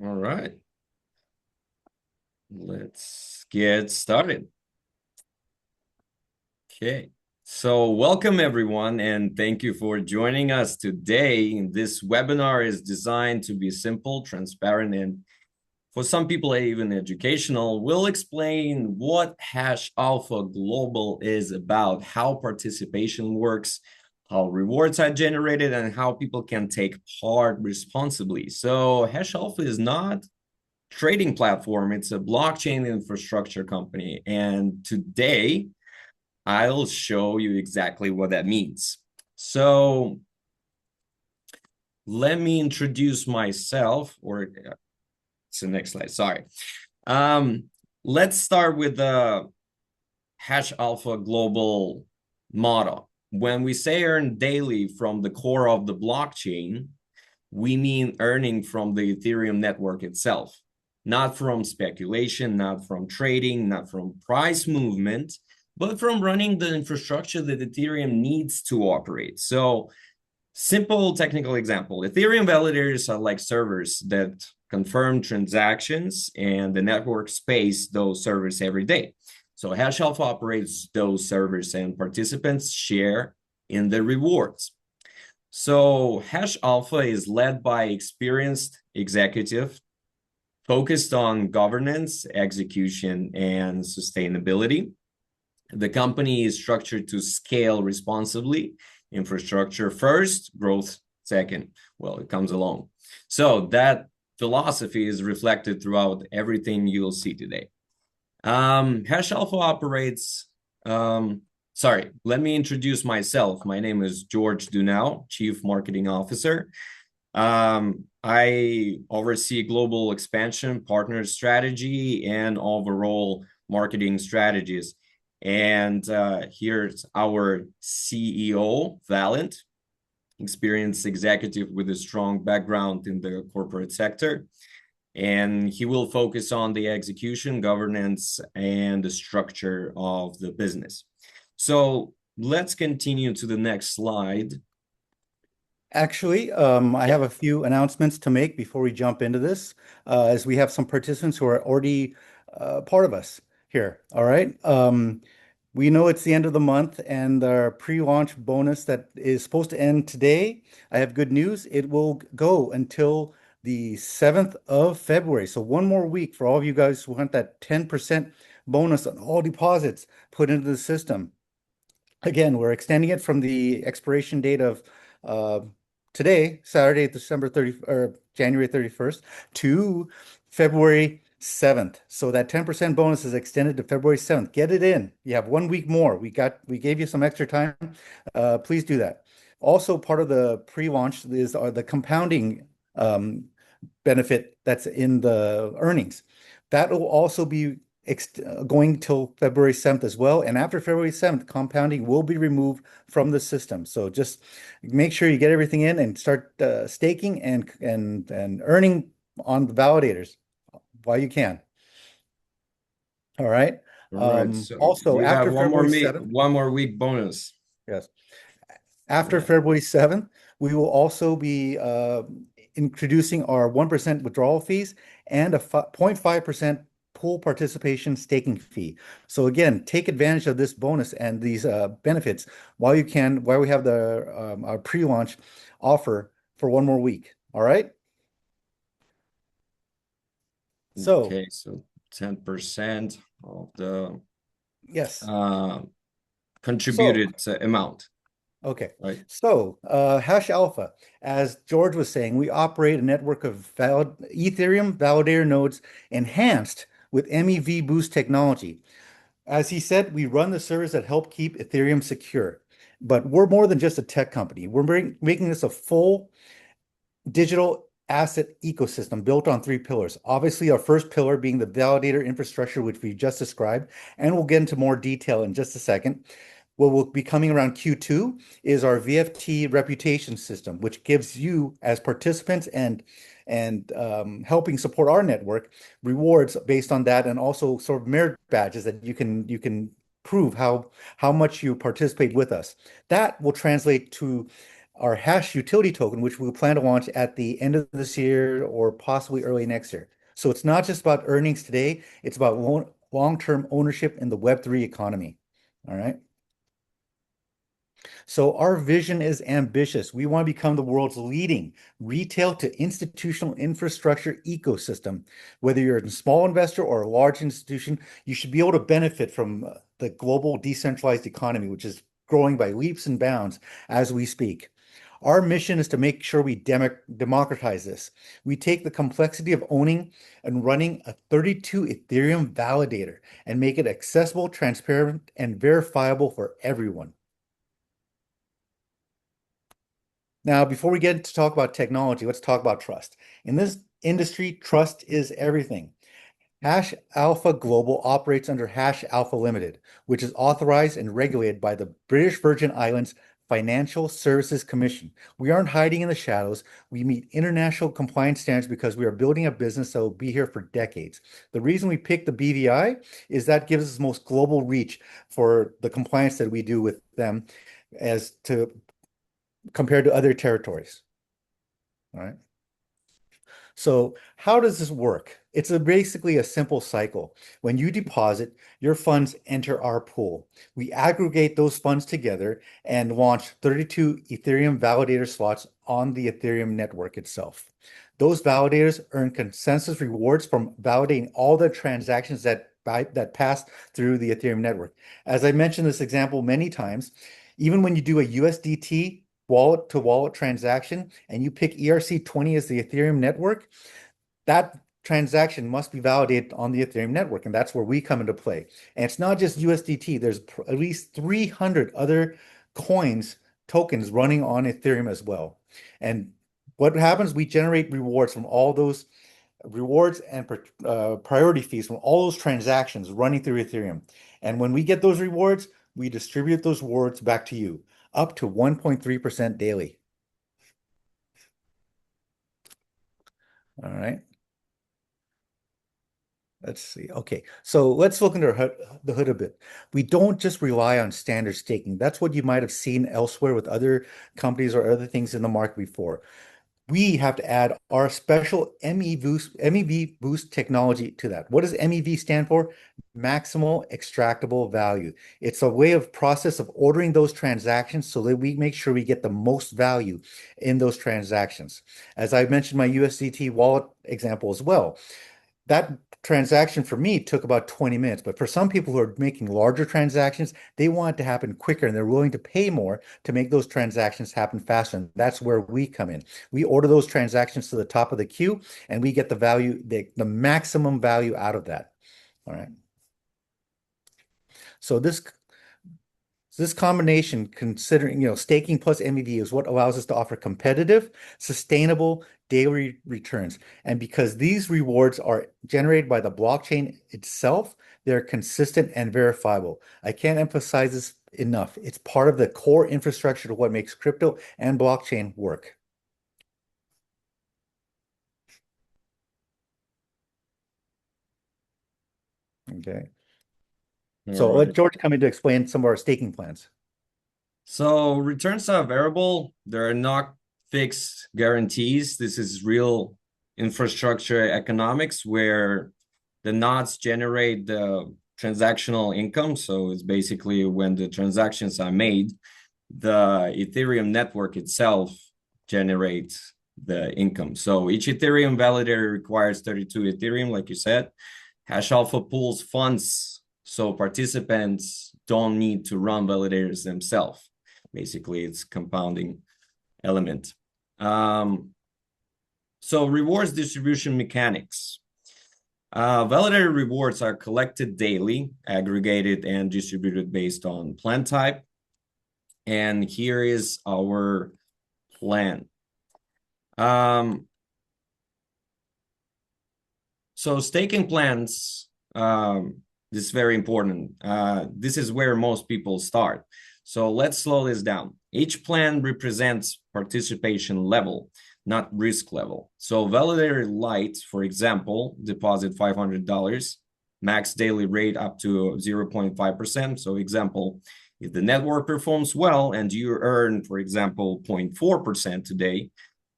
All right, let's get started. Okay, so welcome everyone, and thank you for joining us today. This webinar is designed to be simple, transparent, and for some people, even educational. We'll explain what Hash Alpha Global is about, how participation works, how rewards are generated, and how people can take part responsibly. So Hash Alpha is not trading platform. It's a blockchain infrastructure company. And today I'll show you exactly what that means. So let me introduce myself, or it's the next slide, sorry. Um, let's start with the Hash Alpha Global model. When we say earn daily from the core of the blockchain, we mean earning from the Ethereum network itself, not from speculation, not from trading, not from price movement, but from running the infrastructure that Ethereum needs to operate. So, simple technical example, Ethereum validators are like servers that confirm transactions, and the network space those servers every day. So Hash Alpha operates those servers, and participants share in the rewards. So Hash Alpha is led by experienced executive focused on governance, execution, and sustainability. The company is structured to scale responsibly, infrastructure first, growth second. Well, it comes along. So that philosophy is reflected throughout everything you'll see today. Hash Alpha operates sorry, let me introduce myself. My name is George Dunau, Chief Marketing Officer. I oversee global expansion, partner strategy, and overall marketing strategies. And here's our CEO, Valent, experienced executive with a strong background in the corporate sector. And he will focus on the execution, governance, and the structure of the business. So let's continue to the next slide. Actually, I have a few announcements to make before we jump into this, as we have some participants who are already part of us here. All right. We know it's the end of the month, and our pre-launch bonus that is supposed to end today. I have good news. It will go until the 7th of February. So one more week for all of you guys who want that 10% bonus on all deposits put into the system. Again, we're extending it from the expiration date of uh, today, Saturday, December 30 or January 31st to February 7th. So that 10% bonus is extended to February 7th. Get it in. You have one week more. We gave you some extra time. Please do that. Also, part of the pre-launch is the compounding benefit that's in the earnings. That will also be going till February 7th as well. And after February 7th, compounding will be removed from the system. So just make sure you get everything in and start staking and earning on the validators while you can. All right. All right, so Also, you have after February 7th, one more week bonus. yes, after Yeah. February 7th, we will also be introducing our 1% withdrawal fees and a 0.5% pool participation staking fee. So again, take advantage of this bonus and these benefits while you can, while we have our pre-launch offer for one more week. All right. So Okay, so 10% of the yes. uh, So contributed amount, okay. right? So, Hash Alpha, as George was saying, we operate a network of Ethereum validator nodes enhanced with MEV boost technology. As he said, we run the servers that help keep Ethereum secure. But we're more than just a tech company. We're making this a full digital asset ecosystem built on three pillars. Obviously, our first pillar being the validator infrastructure, which we just described, and we'll get into more detail in just a second. What will be coming around Q2 is our VFT reputation system, which gives you as participants and helping support our network rewards based on that, and also sort of merit badges that you can prove how much you participate with us. That will translate to our hash utility token, which we plan to launch at the end of this year or possibly early next year. So it's not just about earnings today, it's about long-term ownership in the Web3 economy. All right. So our vision is ambitious. We want to become the world's leading retail to institutional infrastructure ecosystem. Whether you're a small investor or a large institution, you should be able to benefit from the global decentralized economy, which is growing by leaps and bounds as we speak. Our mission is to make sure we democratize this. We take the complexity of owning and running a 32 Ethereum validator and make it accessible, transparent, and verifiable for everyone. Now, before we get to talk about technology, let's talk about trust. In this industry, trust is everything. Hash Alpha Global operates under Hash Alpha Limited, which is authorized and regulated by the British Virgin Islands Financial Services Commission. We aren't hiding in the shadows. We meet international compliance standards because we are building a business that will be here for decades. The reason we picked the BVI is that gives us the most global reach for the compliance that we do with them as to compared to other territories. All right. So how does this work? It's basically a simple cycle. When you deposit, your funds enter our pool. We aggregate those funds together and launch 32 Ethereum validator slots on the Ethereum network itself. Those validators earn consensus rewards from validating all the transactions that pass through the Ethereum network. As I mentioned this example many times, even when you do a USDT wallet to wallet transaction and you pick ERC20 as the Ethereum network, that transaction must be validated on the Ethereum network. And that's where we come into play. And it's not just USDT, there's at least 300 other coins, tokens running on Ethereum as well. And what happens, we generate rewards from all those rewards and priority fees from all those transactions running through Ethereum. And when we get those rewards, we distribute those rewards back to you, up to 1.3% daily. All right. Let's see. Okay, so let's look under the hood a bit. We don't just rely on standard staking. That's what you might have seen elsewhere with other companies or other things in the market before. We have to add our special MEV boost technology to that. What does MEV stand for? Maximal extractable value. It's a way of process of ordering those transactions so that we make sure we get the most value in those transactions. As I mentioned my USDT wallet example as well, that transaction for me took about 20 minutes, but for some people who are making larger transactions, they want it to happen quicker and they're willing to pay more to make those transactions happen faster. And that's where we come in. We order those transactions to the top of the queue and we get the value, the maximum value out of that. All right. So this combination, considering, staking plus MEV is what allows us to offer competitive, sustainable daily returns. And because these rewards are generated by the blockchain itself, they're consistent and verifiable. I can't emphasize this enough. It's part of the core infrastructure to what makes crypto and blockchain work. Okay. So All let right. George come in to explain some of our staking plans. So returns are variable. There are not fixed guarantees. This is real infrastructure economics where the nodes generate the transactional income. So it's basically when the transactions are made, the Ethereum network itself generates the income. So each Ethereum validator requires 32 Ethereum, like you said. Hash Alpha pools funds, so participants don't need to run validators themselves. Basically, it's compounding element. So rewards distribution mechanics. Validator rewards are collected daily, aggregated, and distributed based on plan type. And here is our plan. So staking plans, this is very important. This is where most people start. So let's slow this down. Each plan represents participation level, not risk level. So Validator Lite, for example, deposit $500, max daily rate up to 0.5%. So example, If the network performs well and you earn, for example, 0.4% today,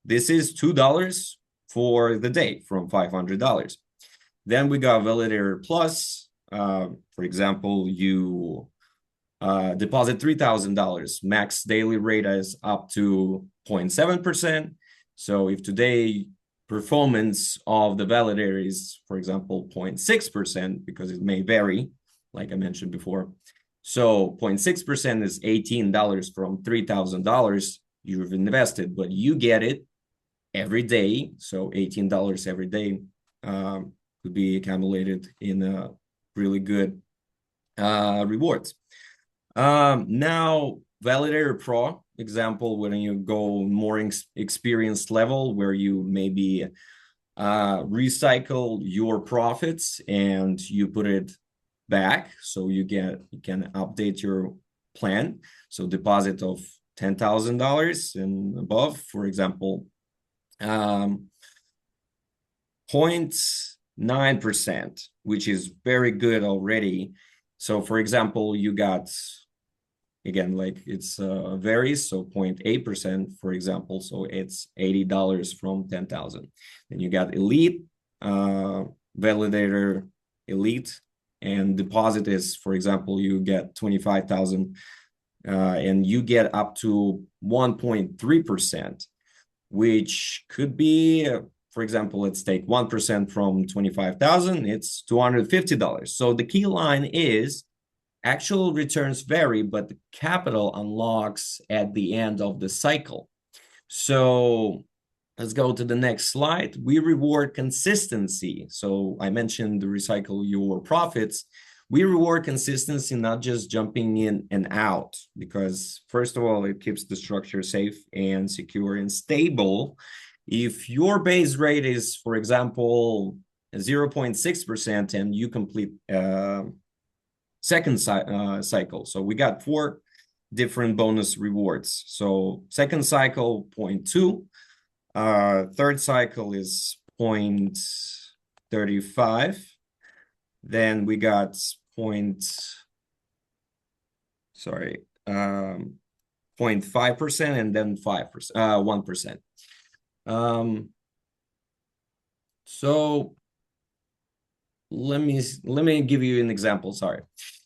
this is $2 for the day from $500. Then we got Validator Plus. For example, you deposit $3,000. Max daily rate is up to 0.7%. So if today performance of the validator is, for example, 0.6%, because it may vary, like I mentioned before. So 0.6% is $18 from $3,000 you've invested, but you get it every day. So $18 every day could be accumulated in a really good rewards. Now, Validator Pro example, when you go more experienced level, where you maybe recycle your profits and you put it back, so you can update your plan. So deposit of $10,000 and above, for example, 0.9%, which is very good already. So for example, you got, again, like it's varies, so 0.8%, for example, so it's $80 from 10,000. Then you got Elite, Validator Elite, and deposit is, for example, you get 25,000 and you get up to 1.3%, which could be, for example, let's take 1% from 25,000, it's $250. So the key line is actual returns vary, but the capital unlocks at the end of the cycle. So let's go to the next slide. We reward consistency. So I mentioned the recycle your profits. We reward consistency, not just jumping in and out, because first of all, it keeps the structure safe and secure and stable. If your base rate is, for example, 0.6% and you complete second cycle, so we got 4 different bonus rewards. So second cycle 0.2, third cycle is 0.35, then we got 0.5%, and then 5%, 1%. So let me give you an example. Sorry.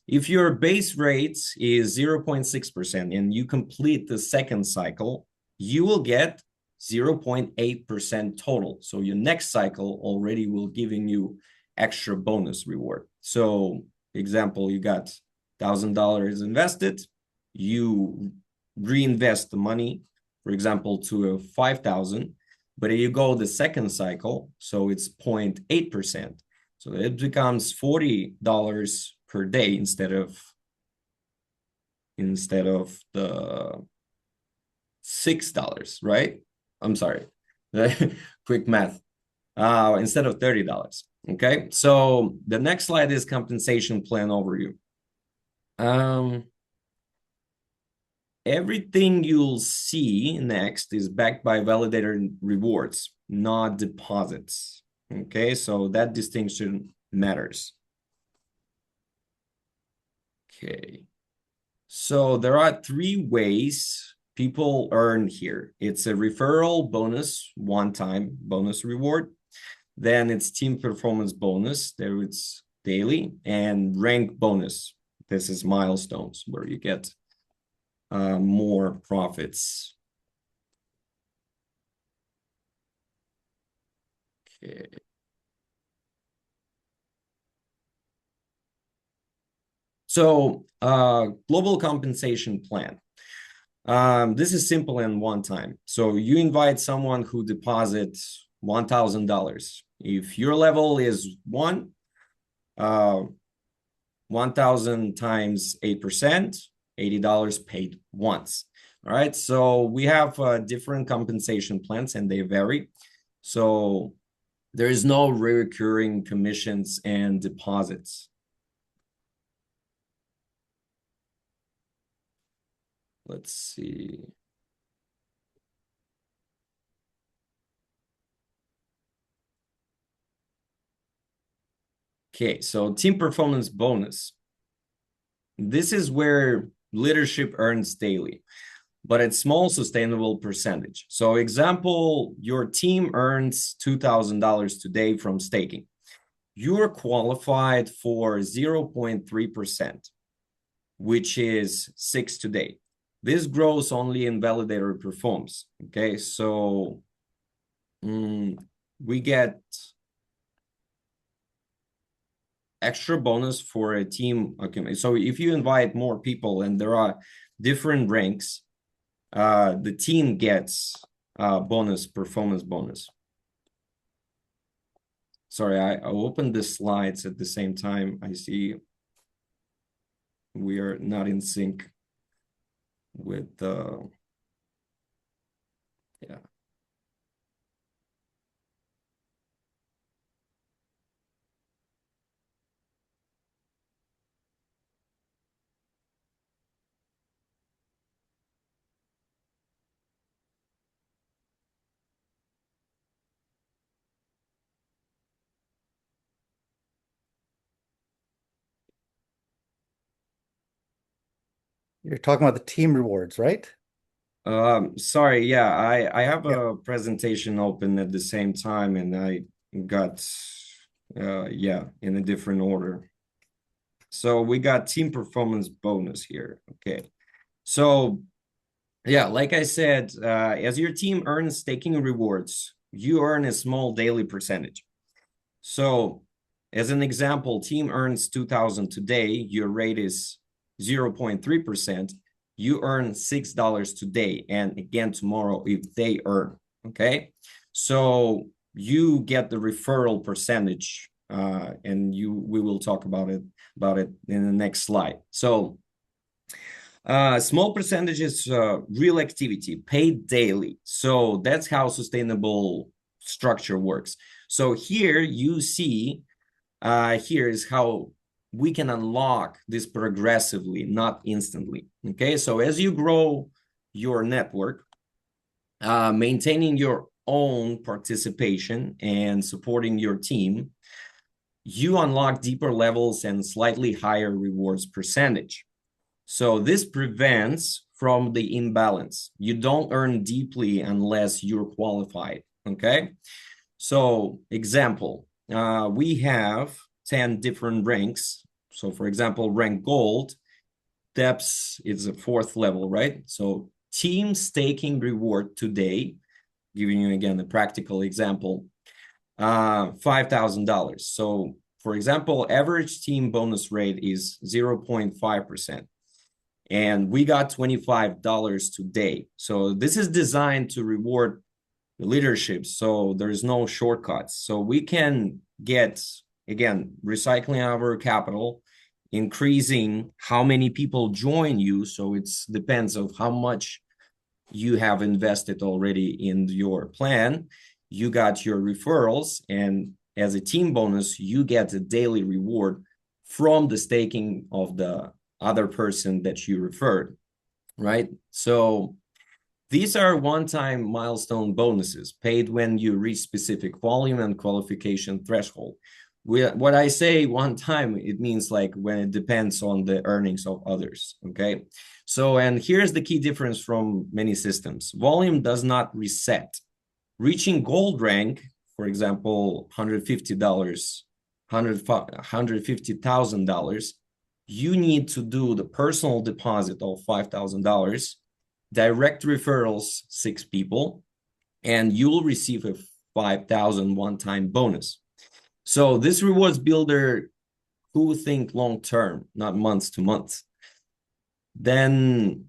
If your base rate is 0.6% and you complete the second cycle, you will get 0.8% total. So your next cycle already will giving you extra bonus reward. So example, you got $1,000 invested, you reinvest the money, for example, to a 5,000, but you go the second cycle, so it's 0.8%. So it becomes $40 per day instead of the $6, right? I'm sorry, quick math. Instead of $30. Okay, so the next slide is compensation plan overview. Everything you'll see next is backed by validator rewards, not deposits. Okay, so that distinction matters. Okay, so there are 3 ways people earn here. It's a referral bonus, one-time bonus reward. Then it's team performance bonus, there it's daily, and rank bonus. This is milestones where you get more profits. Okay. So global compensation plan. This is simple and one time. So you invite someone who deposits $1,000. If your level is 1, 1,000 times 8%, $80 paid once. All right, so we have different compensation plans and they vary. So there is no recurring commissions and deposits. Let's see. Okay, so team performance bonus. This is where leadership earns daily, but it's small sustainable percentage. So example, your team earns $2,000 today from staking. You're qualified for 0.3%, which is 6 today. This grows only in validator performs. Okay, so we get extra bonus for a team. Okay, so if you invite more people and there are different ranks, the team gets bonus, performance bonus. Sorry, I opened the slides at the same time. I see we are not in sync with the, yeah. You're talking about the team rewards, right? Sorry, yeah, I have Yeah. a presentation open at the same time and I got yeah, in a different order. So we got team performance bonus here. Okay. So yeah, like I said, as your team earns staking rewards, you earn a small daily percentage. So as an example, team earns 2,000 today, your rate is 0.3%, you earn $6 today and again tomorrow if they earn, okay? So you get the referral percentage and we will talk about it in the next slide. So small percentages, real activity, paid daily. So that's how sustainable structure works. So here you see, here is how we can unlock this progressively, not instantly. Okay, so as you grow your network, maintaining your own participation and supporting your team, you unlock deeper levels and slightly higher rewards percentage. So this prevents from the imbalance. You don't earn deeply unless you're qualified, okay? So example, we have 10 different ranks. So for example, rank gold, depths is a 4th level, right? So team staking reward today, giving you again a practical example, $5,000. So for example, average team bonus rate is 0.5%. And we got $25 today. So this is designed to reward leadership. So there's no shortcuts. So we can get, again, recycling our capital, increasing how many people join you. So it depends of how much you have invested already in your plan. You got your referrals, and as a team bonus, you get a daily reward from the staking of the other person that you referred, right? So these are one-time milestone bonuses paid when you reach specific volume and qualification threshold. What I say one time, it means like when it depends on the earnings of others, okay? So, and here's the key difference from many systems. Volume does not reset. Reaching gold rank, for example, $150, $150,000, you need to do the personal deposit of $5,000, direct referrals, 6 people, and you'll receive a 5,000 one-time bonus. So this rewards builder who think long-term, not months to months. Then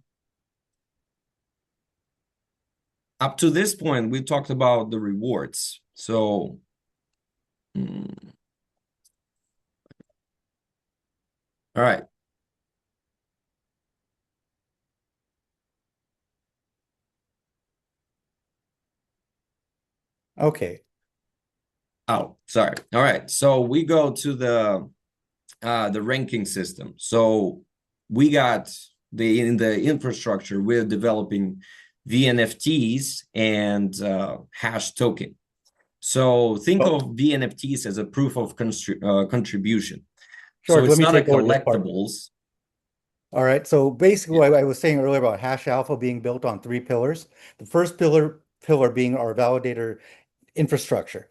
up to this point, we talked about the rewards. So all right. Okay. Oh, sorry. All right. So we go to the ranking system. So we got in the infrastructure, we're developing VNFTs and hash token. So think Oh, of VNFTs as a proof of contribution. So George, let it's me not a take over this part. collectibles. All right. So basically, Yeah. what I was saying earlier about Hash Alpha being built on three pillars. The first pillar being our validator infrastructure.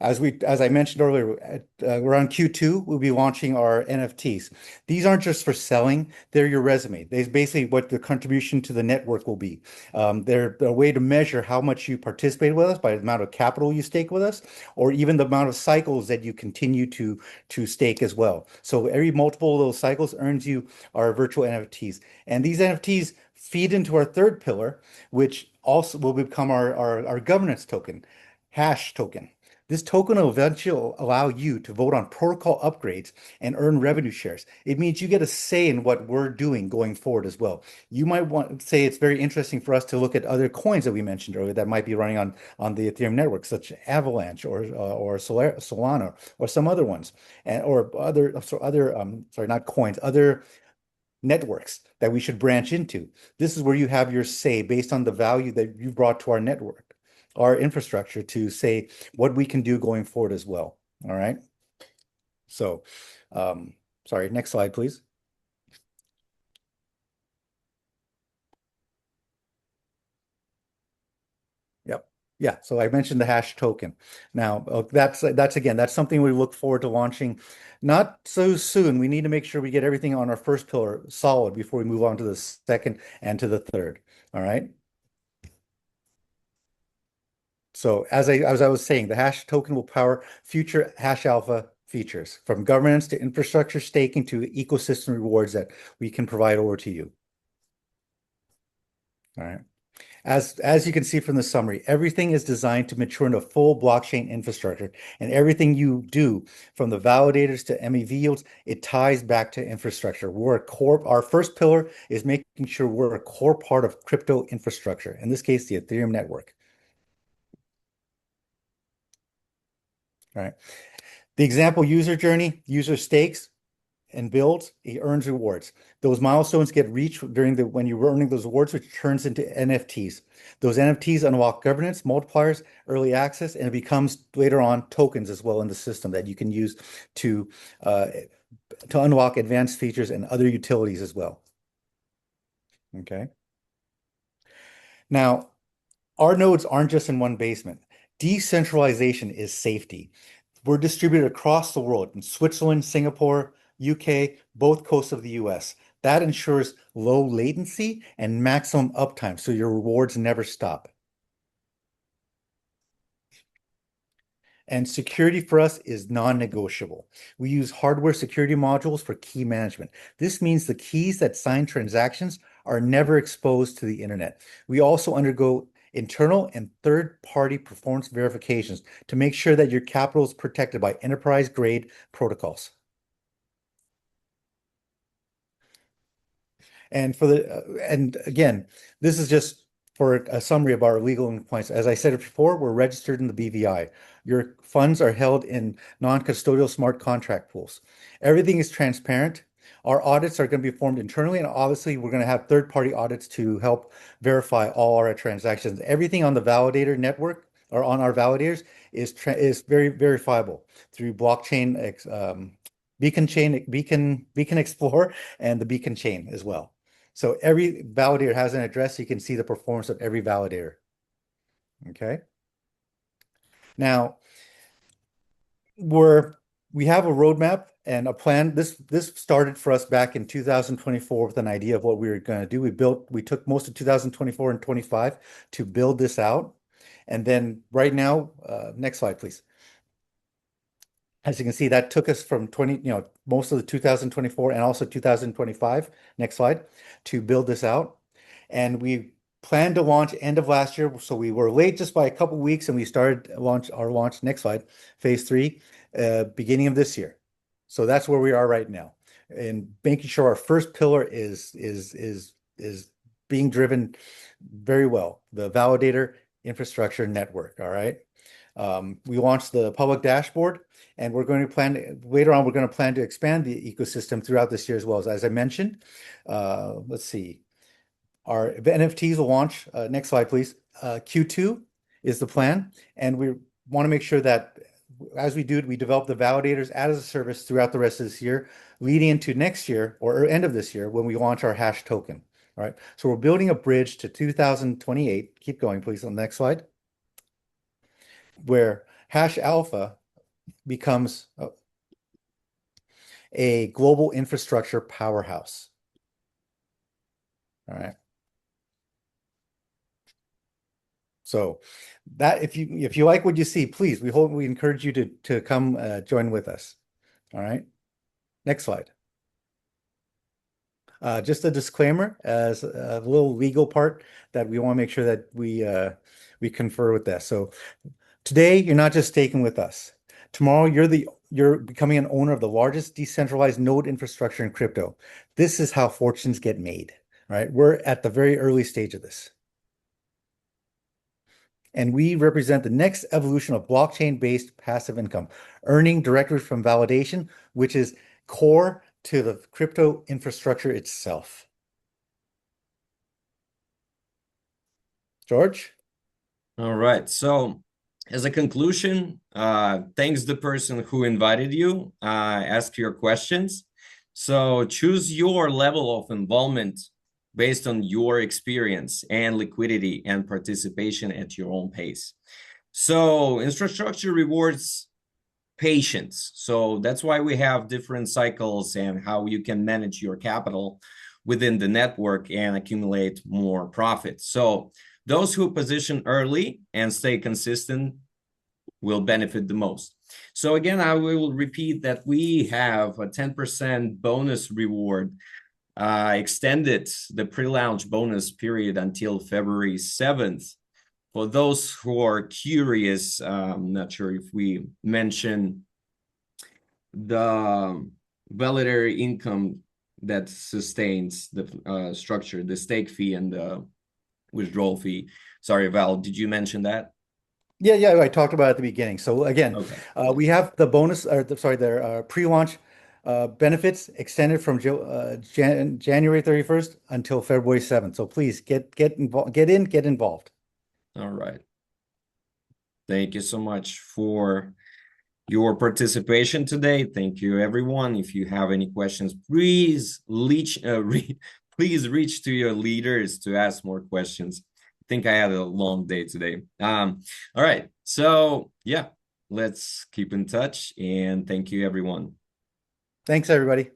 As I mentioned earlier, around Q2, we'll be launching our NFTs. These aren't just for selling, they're your resume. They're basically what the contribution to the network will be. They're a way to measure how much you participate with us by the amount of capital you stake with us, or even the amount of cycles that you continue to stake as well. So every multiple of those cycles earns you our virtual NFTs. And these NFTs feed into our third pillar, which also will become our governance token, hash token. This token will eventually allow you to vote on protocol upgrades and earn revenue shares. It means you get a say in what we're doing going forward as well. You might want to say it's very interesting for us to look at other coins that we mentioned earlier that might be running on the Ethereum network, such as Avalanche or Solana or some other ones, and or other so other sorry, not coins, other networks that we should branch into. This is where you have your say based on the value that you brought to our network, our infrastructure to say what we can do going forward as well. All right. So, sorry, next slide, please. Yep. Yeah. So I mentioned the hash token. Now, that's again, that's something we look forward to launching not so soon. We need to make sure we get everything on our first pillar solid before we move on to the second and to the third. All right. So as I was saying, the hash token will power future hash alpha features from governance to infrastructure staking to ecosystem rewards that we can provide over to you. All right. As you can see from the summary, everything is designed to mature into full blockchain infrastructure, and everything you do, from the validators to MEV yields, it ties back to infrastructure. We're a core. Our first pillar is making sure we're a core part of crypto infrastructure. In this case, the Ethereum network. All right. The example user journey, user stakes and builds, he earns rewards. Those milestones get reached during the when you're earning those rewards, which turns into NFTs. Those NFTs unlock governance, multipliers, early access, and it becomes later on tokens as well in the system that you can use to uh, to unlock advanced features and other utilities as well. Okay. Now, our nodes aren't just in one basement. Decentralization is safety. We're distributed across the world in Switzerland, Singapore, UK, both coasts of the US. That ensures low latency and maximum uptime, so your rewards never stop. And security for us is non-negotiable. We use hardware security modules for key management. This means the keys that sign transactions are never exposed to the internet. We also undergo internal and third-party performance verifications to make sure that your capital is protected by enterprise-grade protocols. And again, this is just for a summary of our legal compliance. As I said before, we're registered in the BVI. Your funds are held in non-custodial smart contract pools. Everything is transparent. Our audits are going to be performed internally, and obviously, we're going to have third-party audits to help verify all our transactions. Everything on the validator network or on our validators is very verifiable through Beacon Explorer, and the Beacon chain as well. So every validator has an address. You can see the performance of every validator. Okay. Now we're we have a roadmap and a plan. This started for us back in 2024 with an idea of what we were going to do. We took most of 2024 and 25 to build this out. And then right now, next slide, please. As you can see, that took us from most of the 2024 and also 2025, next slide, to build this out. And we planned to launch end of last year. So we were late just by a couple weeks and we started our launch, next slide, phase three, beginning of this year. So that's where we are right now. And making sure our first pillar is being driven very well, the validator infrastructure network. All right. We launched the public dashboard, and later on, we're going to plan to expand the ecosystem throughout this year as well. As I mentioned, let's see, our NFTs will launch. Next slide, please. Q2 is the plan, and we want to make sure that as we do it, we develop the validators as a service throughout the rest of this year, leading into next year or end of this year when we launch our hash token. All right. So we're building a bridge to 2028. Keep going, please, on the next slide, where hash alpha becomes a global infrastructure powerhouse. All right. So that if you like what you see, please, we encourage you to come join with us. All right. Next slide. Just a disclaimer as a little legal part that we want to make sure that we confer with this. So today you're not just staking with us. Tomorrow you're becoming an owner of the largest decentralized node infrastructure in crypto. This is how fortunes get made. Right? We're at the very early stage of this. And we represent the next evolution of blockchain-based passive income, earning directly from validation, which is core to the crypto infrastructure itself. George? All right. So as a conclusion, thanks the person who invited you, ask your questions. So choose your level of involvement based on your experience and liquidity and participation at your own pace. So infrastructure rewards patience. So that's why we have different cycles and how you can manage your capital within the network and accumulate more profit. So those who position early and stay consistent will benefit the most. So again, I will repeat that we have a 10% bonus reward, extended the pre-launch bonus period until February 7th. For those who are curious, I'm not sure if we mentioned the Validator income that sustains the structure, the stake fee and the withdrawal fee. Sorry, Val, did you mention that? Yeah, I talked about it at the beginning. So again, Okay. we have the bonus, or sorry, their pre-launch benefits extended from January 31st until February 7th. So please get involved, get involved. All right. Thank you so much for your participation today. Thank you, everyone. If you have any questions, please reach to your leaders to ask more questions. I think I had a long day today. All right. So yeah, let's keep in touch and thank you, everyone. Thanks, everybody.